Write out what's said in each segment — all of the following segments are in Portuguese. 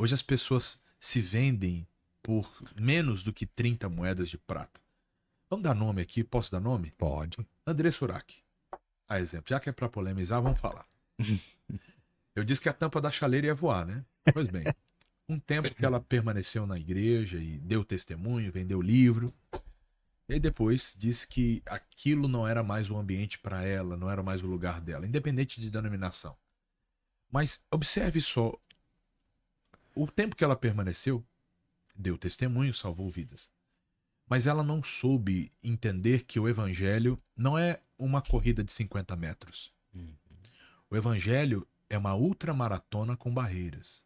Hoje as pessoas se vendem por menos do que 30 moedas de prata. Vamos dar nome aqui? Posso dar nome? Pode. André Surak. A exemplo. Já que é para polemizar, vamos falar. Eu disse que a tampa da chaleira ia voar, né? Pois bem, um tempo que ela permaneceu na igreja e deu testemunho, vendeu livro. E depois disse que aquilo não era mais o ambiente para ela, não era mais o lugar dela, independente de denominação. Mas observe só, o tempo que ela permaneceu, deu testemunho, salvou vidas. Mas ela não soube entender que o evangelho não é uma corrida de 50 metros. O evangelho é uma ultramaratona com barreiras.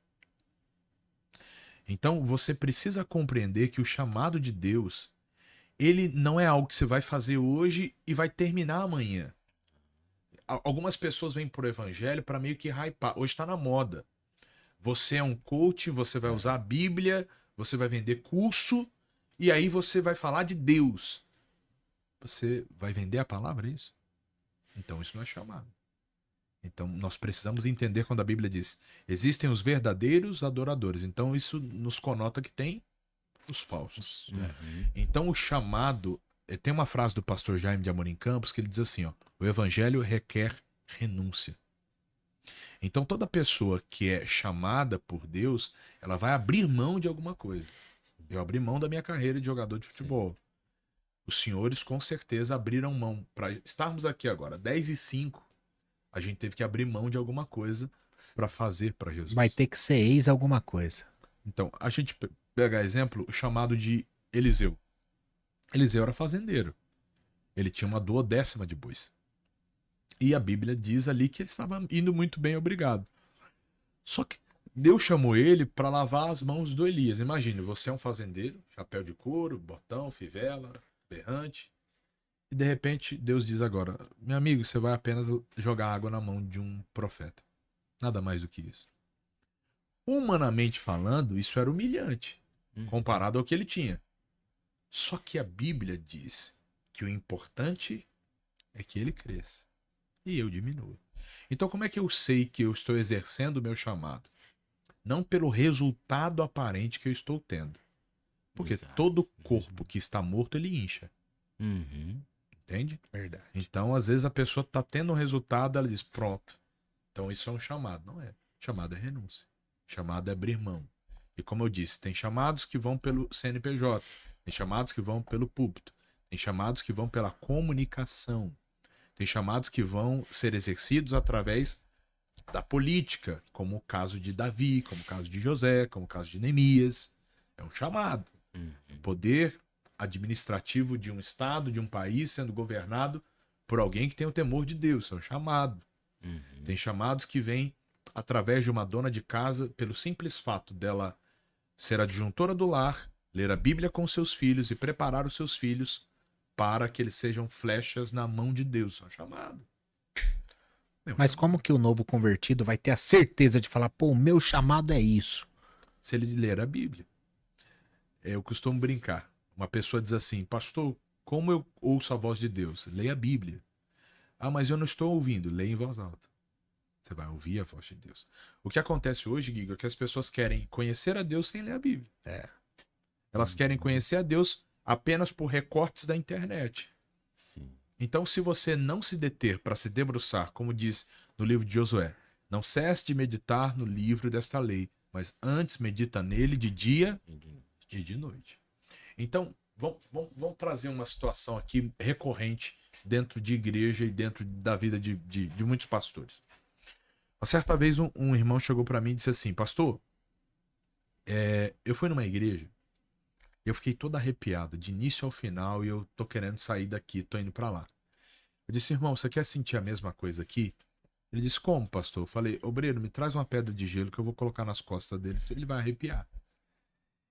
Então você precisa compreender que o chamado de Deus, ele não é algo que você vai fazer hoje e vai terminar amanhã. Algumas pessoas vêm pro evangelho para meio que hypar. Hoje está na moda. Você é um coach, você vai usar a Bíblia, você vai vender curso e aí você vai falar de Deus. Você vai vender a palavra, é isso? Então isso não é chamado. Então nós precisamos entender quando a Bíblia diz: existem os verdadeiros adoradores. Então isso nos conota que tem os falsos. Então o chamado, tem uma frase do pastor Jaime de Amorim Campos que ele diz assim, ó: o evangelho requer renúncia. Então toda pessoa que é chamada por Deus, ela vai abrir mão de alguma coisa. Eu abri mão da minha carreira de jogador de futebol. Os senhores com certeza abriram mão. Para estarmos aqui agora, 10h05, a gente teve que abrir mão de alguma coisa para fazer para Jesus. Vai ter que ser ex alguma coisa. Então, a gente pega exemplo, o chamado de Eliseu. Eliseu era fazendeiro. Ele tinha uma 1/10 de bois. E a Bíblia diz ali que ele estava indo muito bem, obrigado. Só que Deus chamou ele para lavar as mãos do Elias. Imagine, você é um fazendeiro, chapéu de couro, botão, fivela, berrante. E de repente Deus diz agora: meu amigo, você vai apenas jogar água na mão de um profeta. Nada mais do que isso. Humanamente falando, isso era humilhante, comparado ao que ele tinha. Só que a Bíblia diz que o importante é que ele cresça e eu diminua. Então como é que eu sei que eu estou exercendo o meu chamado? Não pelo resultado aparente que eu estou tendo. Porque todo corpo que está morto, ele incha. Entende? Verdade. Então, às vezes, a pessoa está tendo um resultado, ela diz, pronto. Então, isso é um chamado. Não é. Chamado é renúncia. Chamado é abrir mão. E como eu disse, tem chamados que vão pelo CNPJ. Tem chamados que vão pelo púlpito. Tem chamados que vão pela comunicação. Tem chamados que vão ser exercidos através da política, como o caso de Davi, como o caso de José, como o caso de Neemias. É um chamado. O poder administrativo de um estado, de um país sendo governado por alguém que tem o temor de Deus. É um chamado. Tem chamados que vêm através de uma dona de casa pelo simples fato dela ser adjuntora do lar, ler a Bíblia com seus filhos e preparar os seus filhos para que eles sejam flechas na mão de Deus. É um chamado. Mas como que o novo convertido vai ter a certeza de falar, pô, o meu chamado é isso? Se ele ler a Bíblia. Eu costumo brincar. Uma pessoa diz assim, pastor, como eu ouço a voz de Deus? Leia a Bíblia. Ah, mas eu não estou ouvindo. Leia em voz alta. Você vai ouvir a voz de Deus. O que acontece hoje, Giga, é que as pessoas querem conhecer a Deus sem ler a Bíblia. Elas querem conhecer a Deus apenas por recortes da internet. Então, se você não se deter para se debruçar, como diz no livro de Josué, não cesse de meditar no livro desta lei, mas antes medita nele de dia e de noite. Então, vamos trazer uma situação aqui recorrente dentro de igreja e dentro da vida de muitos pastores. Uma certa vez um irmão chegou para mim e disse assim, pastor, eu fui numa igreja, eu fiquei todo arrepiado, de início ao final, e eu tô querendo sair daqui, tô indo para lá. Eu disse, irmão, você quer sentir a mesma coisa aqui? Ele disse, como, pastor? Eu falei, obreiro, me traz uma pedra de gelo que eu vou colocar nas costas dele, ele vai arrepiar.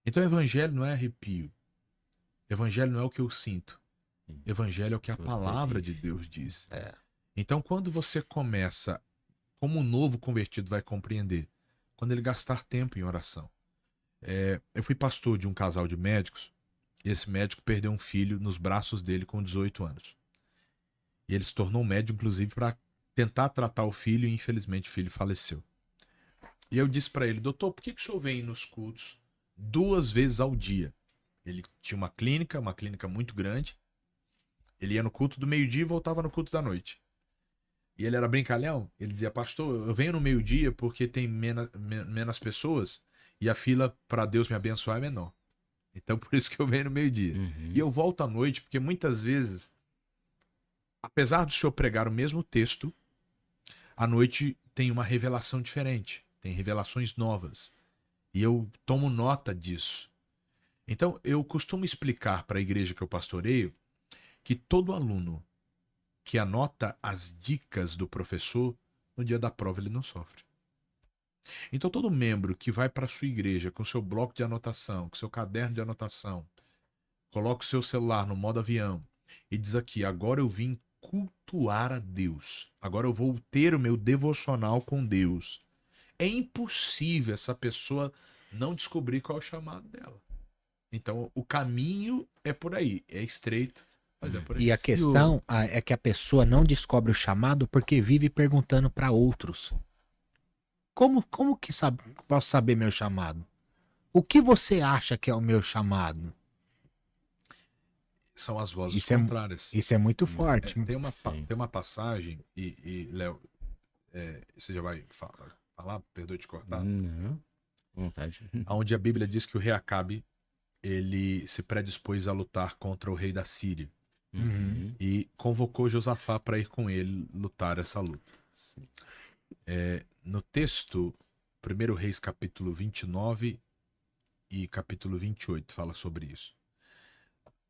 Então, evangelho não é arrepio. Evangelho não é o que eu sinto. Evangelho é o que a palavra de Deus diz. Então, quando você começa, como um novo convertido vai compreender, quando ele gastar tempo em oração. Eu fui pastor de um casal de médicos, e esse médico perdeu um filho nos braços dele com 18 anos. E ele se tornou médico, inclusive, para tentar tratar o filho, e infelizmente o filho faleceu. E eu disse para ele, doutor, por que o senhor vem nos cultos 2 vezes ao dia? Ele tinha uma clínica muito grande. Ele ia no culto do meio-dia e voltava no culto da noite. E ele era brincalhão. Ele dizia, pastor, eu venho no meio-dia porque tem menos pessoas e a fila para Deus me abençoar é menor. Então por isso que eu venho no meio-dia. E eu volto à noite porque muitas vezes, apesar do senhor pregar o mesmo texto, à noite tem uma revelação diferente. Tem revelações novas. E eu tomo nota disso. Então eu costumo explicar para a igreja que eu pastoreio que todo aluno que anota as dicas do professor, no dia da prova ele não sofre. Então todo membro que vai para a sua igreja com seu bloco de anotação, com seu caderno de anotação, coloca o seu celular no modo avião e diz aqui, agora eu vim cultuar a Deus, agora eu vou ter o meu devocional com Deus. É impossível essa pessoa não descobrir qual é o chamado dela. Então o caminho é por aí, é estreito, mas é por aí. E a questão é que a pessoa não descobre o chamado porque vive perguntando para outros. Como que posso saber meu chamado? O que você acha que é o meu chamado? São as vozes Isso contrárias. Isso é muito forte. Tem uma passagem, e Léo, você já vai falar? Perdoe te cortar. Não, vontade. Onde a Bíblia diz que o rei Acabe, ele se predispôs a lutar contra o rei da Síria. E convocou Josafá para ir com ele lutar essa luta. No texto, 1 Reis capítulo 29 e capítulo 28 fala sobre isso.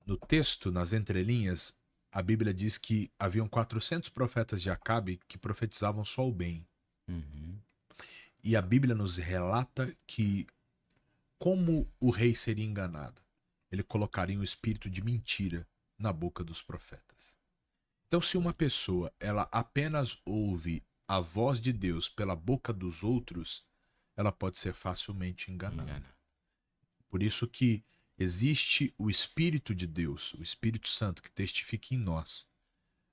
No texto, nas entrelinhas, a Bíblia diz que haviam 400 profetas de Acabe que profetizavam só o bem. E a Bíblia nos relata que como o rei seria enganado, ele colocaria um espírito de mentira na boca dos profetas. Então, se uma pessoa ela apenas ouve a voz de Deus pela boca dos outros, ela pode ser facilmente enganada. Por isso que existe o Espírito de Deus, o Espírito Santo, que testifica em nós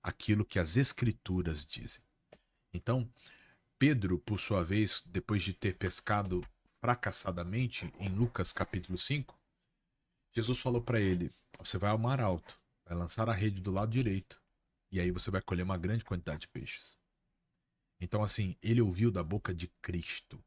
aquilo que as Escrituras dizem. Então, Pedro, por sua vez, depois de ter pescado fracassadamente, em Lucas capítulo 5, Jesus falou para ele, você vai ao mar alto, vai lançar a rede do lado direito, e aí você vai colher uma grande quantidade de peixes. Então, assim, ele ouviu da boca de Cristo.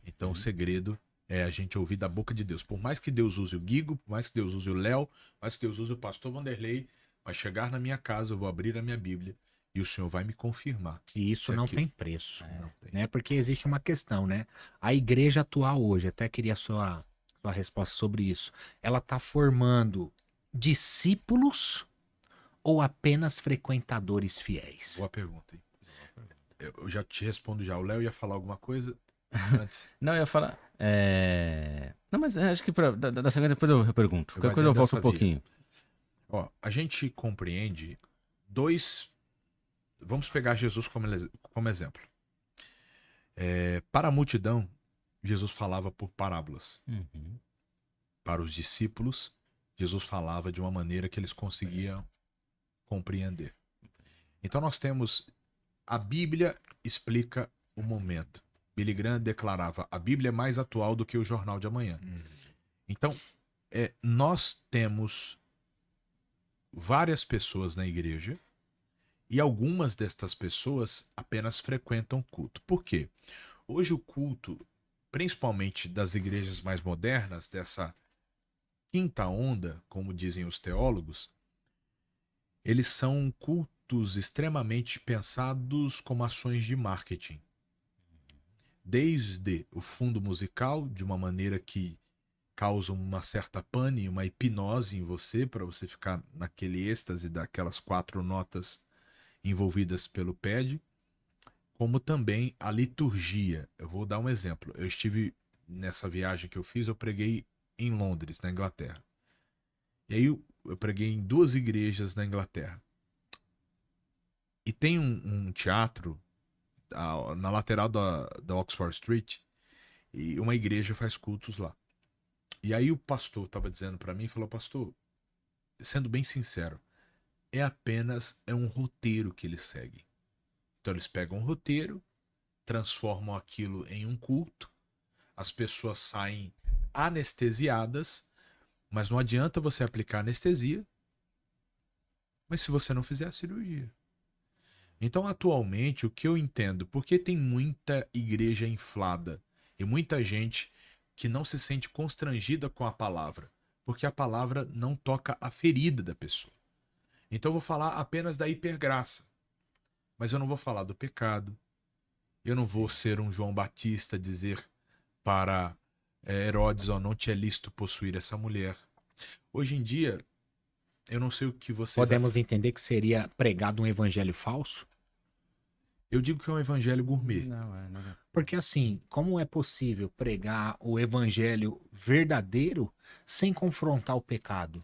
Então, o segredo é a gente ouvir da boca de Deus. Por mais que Deus use o Guigo, por mais que Deus use o Léo, por mais que Deus use o pastor Vanderlei, vai chegar na minha casa, eu vou abrir a minha Bíblia e o Senhor vai me confirmar. E isso não tem preço. Não tem. Né? Porque existe uma questão, né? A igreja atual hoje, até queria a sua resposta sobre isso. Ela está formando discípulos ou apenas frequentadores fiéis? Boa pergunta, hein? Eu já te respondo já. O Léo ia falar alguma coisa antes? Não, eu ia falar. Não, mas acho que da sequência depois eu pergunto. Qualquer coisa eu volto um pouquinho. Ó, a gente compreende dois. Vamos pegar Jesus como exemplo. Para a multidão, Jesus falava por parábolas. Para os discípulos, Jesus falava de uma maneira que eles conseguiam compreender. Então nós temos a Bíblia explica o momento. Billy Graham declarava, a Bíblia é mais atual do que o Jornal de Amanhã. Então, nós temos várias pessoas na igreja e algumas destas pessoas apenas frequentam culto. Por quê? Hoje o culto, principalmente das igrejas mais modernas, dessa quinta onda, como dizem os teólogos, eles são cultos extremamente pensados como ações de marketing. Desde o fundo musical, de uma maneira que causa uma certa pane, uma hipnose em você, para você ficar naquele êxtase daquelas 4 notas envolvidas pelo pad, como também a liturgia. Eu vou dar um exemplo. Eu estive nessa viagem que eu fiz, eu preguei em Londres, na Inglaterra. E aí eu preguei em 2 igrejas na Inglaterra. E tem um teatro na lateral da Oxford Street, e uma igreja faz cultos lá. E aí o pastor estava dizendo para mim, falou, pastor, sendo bem sincero, é um roteiro que eles seguem. Então eles pegam um roteiro, transformam aquilo em um culto, as pessoas saem anestesiadas, mas não adianta você aplicar anestesia, mas se você não fizer a cirurgia. Então, atualmente, o que eu entendo, porque tem muita igreja inflada e muita gente que não se sente constrangida com a palavra, porque a palavra não toca a ferida da pessoa. Então, eu vou falar apenas da hipergraça, mas eu não vou falar do pecado, eu não vou ser um João Batista dizer para Herodes, ó, não te é lícito possuir essa mulher. Hoje em dia, eu não sei o que vocês... Podemos entender que seria pregado um evangelho falso? Eu digo que é um evangelho gourmet. Não, não é. Porque assim, como é possível pregar o evangelho verdadeiro sem confrontar o pecado?